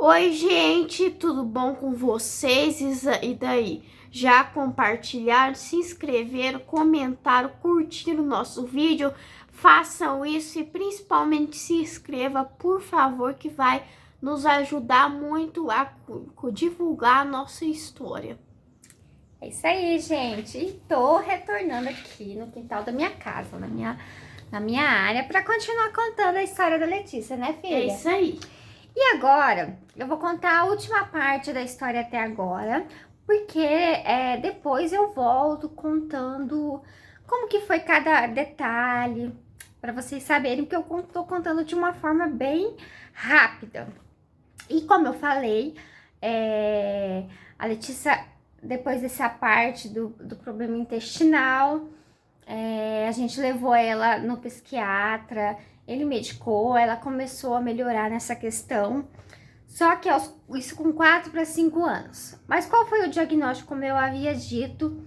Oi, gente, tudo bom com vocês? E daí? Já compartilharam, se inscreveram, comentaram, curtiram o nosso vídeo? Façam isso e principalmente se inscreva, por favor, que vai nos ajudar muito a divulgar a nossa história. É isso aí, gente. E tô retornando aqui no quintal da minha casa, na minha área, para continuar contando a história da Letícia, né, filha? É isso aí. E agora, eu vou contar a última parte da história até agora, porque depois eu volto contando como que foi cada detalhe, para vocês saberem que eu tô contando de uma forma bem rápida. E como eu falei, a Letícia, depois dessa parte do problema intestinal, a gente levou ela no psiquiatra, ele medicou, ela começou a melhorar nessa questão, só que isso com 4 para 5 anos. Mas qual foi o diagnóstico, como eu havia dito,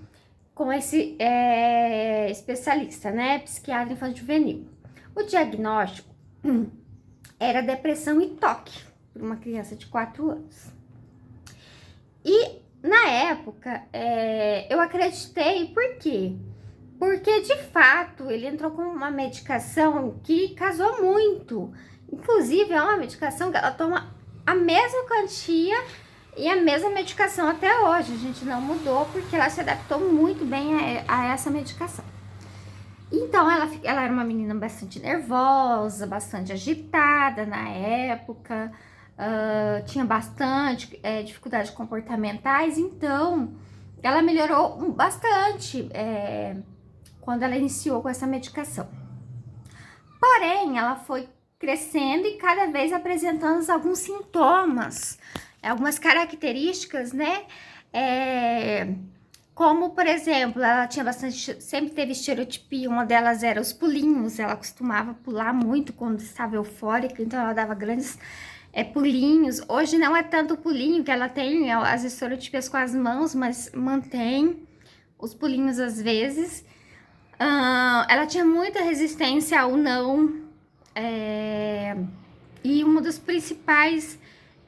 com esse especialista, né, psiquiatra infanto-juvenil? O diagnóstico era depressão e toque para uma criança de 4 anos. E na época, eu acreditei, por quê? Porque, de fato, ele entrou com uma medicação que casou muito. Inclusive, é uma medicação que ela toma a mesma quantia e a mesma medicação até hoje. A gente não mudou porque ela se adaptou muito bem a essa medicação. Então, ela era uma menina bastante nervosa, bastante agitada na época. Tinha bastante dificuldades comportamentais. Então, ela melhorou bastante quando ela iniciou com essa medicação. Porém, ela foi crescendo e cada vez apresentando alguns sintomas, algumas características, né? Como, por exemplo, ela tinha sempre teve estereotipia, uma delas era os pulinhos, ela costumava pular muito quando estava eufórica, então ela dava grandes pulinhos. Hoje não é tanto pulinho que ela tem, as estereotipias com as mãos, mas mantém os pulinhos às vezes. Ela tinha muita resistência ao não, e uma das principais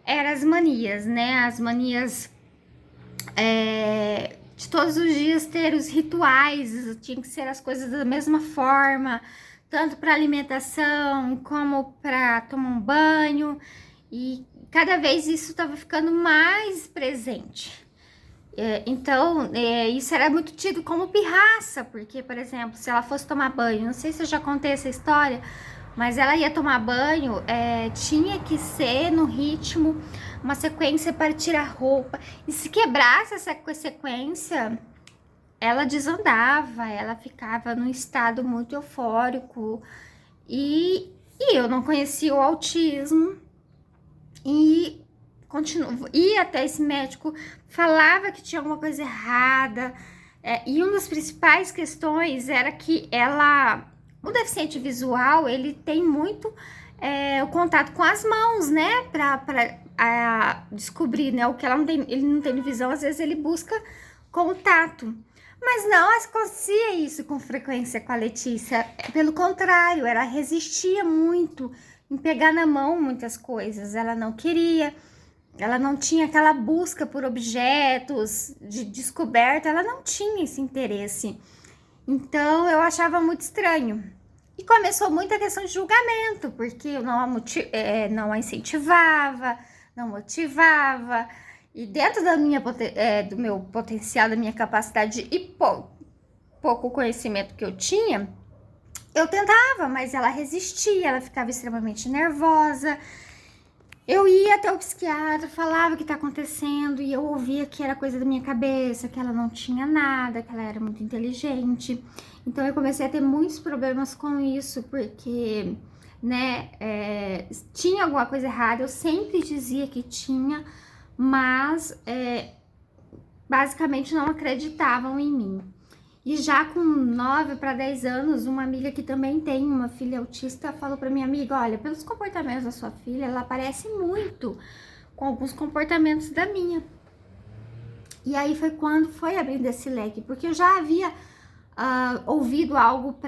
era as manias, né? As manias de todos os dias ter os rituais, tinha que ser as coisas da mesma forma, tanto para alimentação como para tomar um banho, e cada vez isso estava ficando mais presente. Então, isso era muito tido como pirraça, porque, por exemplo, se ela fosse tomar banho, não sei se eu já contei essa história, mas ela ia tomar banho, tinha que ser no ritmo, uma sequência para tirar roupa, e se quebrasse essa sequência, ela desandava, ela ficava num estado muito eufórico, e eu não conhecia o autismo, e ia até esse médico, falava que tinha alguma coisa errada, e uma das principais questões era que o deficiente visual, ele tem muito o contato com as mãos, né, para descobrir, né, o que ele não tem visão, às vezes ele busca contato. Mas não acontecia isso com frequência com a Letícia, pelo contrário, ela resistia muito em pegar na mão muitas coisas, ela não queria. Ela não tinha aquela busca por objetos de descoberta, ela não tinha esse interesse. Então, eu achava muito estranho. E começou muita questão de julgamento, porque eu não a incentivava, não motivava. E dentro do meu potencial, da minha capacidade e pouco conhecimento que eu tinha, eu tentava, mas ela resistia, ela ficava extremamente nervosa. Eu ia até o psiquiatra, falava o que tá acontecendo e eu ouvia que era coisa da minha cabeça, que ela não tinha nada, que ela era muito inteligente. Então eu comecei a ter muitos problemas com isso, porque, né, tinha alguma coisa errada, eu sempre dizia que tinha, mas basicamente não acreditavam em mim. E já com 9 para 10 anos, uma amiga que também tem uma filha autista falou para minha amiga, olha, pelos comportamentos da sua filha, ela parece muito com alguns comportamentos da minha. E aí foi quando foi abrindo esse leque, porque eu já havia ouvido algo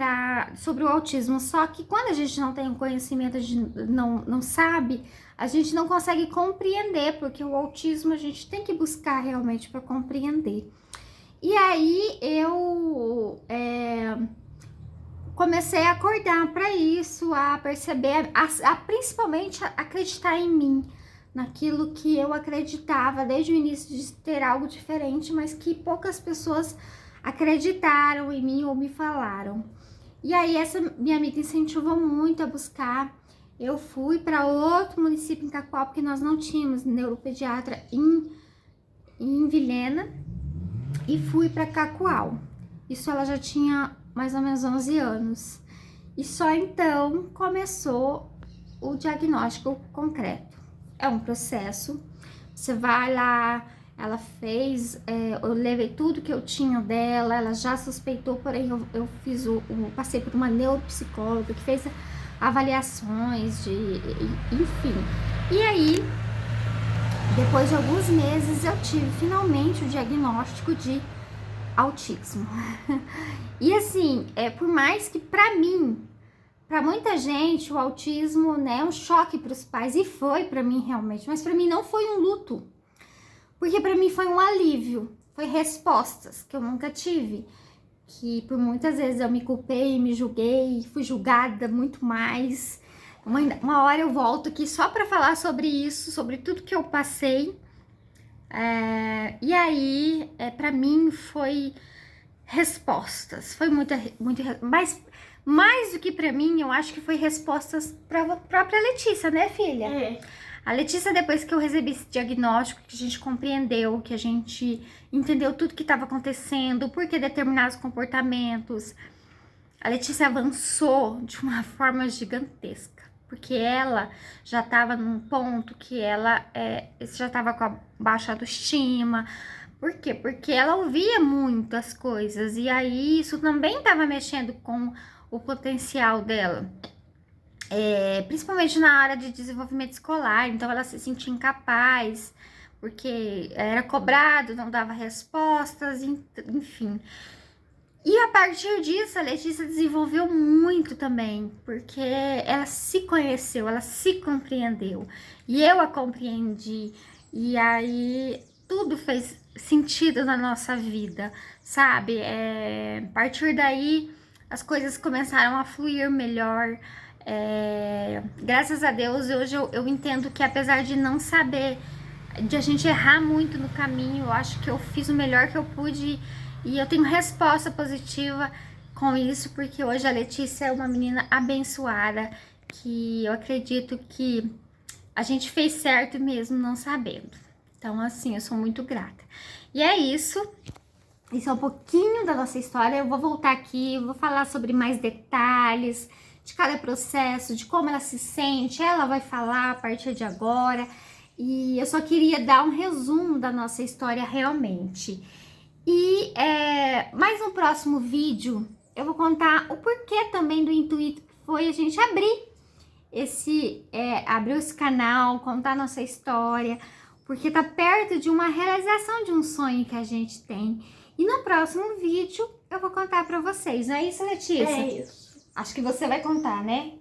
sobre o autismo. Só que quando a gente não tem um conhecimento, a gente não sabe, a gente não consegue compreender, porque o autismo a gente tem que buscar realmente para compreender. E aí eu comecei a acordar para isso, a perceber, principalmente acreditar em mim, naquilo que eu acreditava desde o início de ter algo diferente, mas que poucas pessoas acreditaram em mim ou me falaram. E aí essa minha amiga incentivou muito a buscar. Eu fui para outro município em Cacoal, porque nós não tínhamos neuropediatra em Vilhena, e fui para Cacoal. Isso ela já tinha mais ou menos 11 anos. E só então começou o diagnóstico concreto. É um processo, você vai lá, ela fez, eu levei tudo que eu tinha dela, ela já suspeitou, porém eu fiz passei por uma neuropsicóloga que fez avaliações, enfim. E aí, depois de alguns meses, eu tive finalmente o diagnóstico de autismo. E assim, por mais que pra mim, pra muita gente, o autismo, né, é um choque pros pais, e foi pra mim realmente, mas pra mim não foi um luto, porque pra mim foi um alívio, foi respostas que eu nunca tive, que por muitas vezes eu me culpei, me julguei, fui julgada muito mais. Uma hora eu volto aqui só pra falar sobre isso, sobre tudo que eu passei. E aí, pra mim foi respostas, foi muito, mas mais do que pra mim, eu acho que foi respostas pra própria Letícia, né, filha? É. A Letícia, depois que eu recebi esse diagnóstico, que a gente compreendeu, que a gente entendeu tudo que estava acontecendo, por que determinados comportamentos, a Letícia avançou de uma forma gigantesca, porque ela já estava num ponto que ela já estava com a baixa autoestima. Por quê? Porque ela ouvia muitas coisas, e aí isso também estava mexendo com o potencial dela. Principalmente na área de desenvolvimento escolar, então ela se sentia incapaz, porque era cobrado, não dava respostas, enfim. E a partir disso, a Letícia desenvolveu muito também, porque ela se conheceu, ela se compreendeu, e eu a compreendi, e aí tudo fez sentido na nossa vida, sabe? A partir daí, as coisas começaram a fluir melhor. Graças a Deus, hoje eu entendo que apesar de não saber, de a gente errar muito no caminho, eu acho que eu fiz o melhor que eu pude e eu tenho resposta positiva com isso, porque hoje a Letícia é uma menina abençoada, que eu acredito que a gente fez certo mesmo não sabendo. Então, assim, eu sou muito grata. E é isso. Isso é um pouquinho da nossa história. Eu vou voltar aqui, vou falar sobre mais detalhes de cada processo, de como ela se sente, ela vai falar a partir de agora. E eu só queria dar um resumo da nossa história realmente. E mais no próximo vídeo eu vou contar o porquê também do intuito que foi a gente abrir abrir esse canal, contar a nossa história, porque tá perto de uma realização de um sonho que a gente tem. E no próximo vídeo eu vou contar pra vocês, não é isso, Letícia? É isso. Acho que você vai contar, né?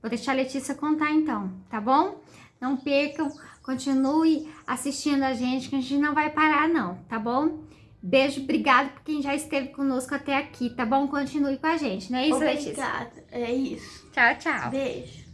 Vou deixar a Letícia contar então, tá bom? Não percam, continue assistindo a gente, que a gente não vai parar não, tá bom? Beijo, obrigado por quem já esteve conosco até aqui, tá bom? Continue com a gente, não é isso, Letícia? Obrigada, é isso. Tchau, tchau. Beijo.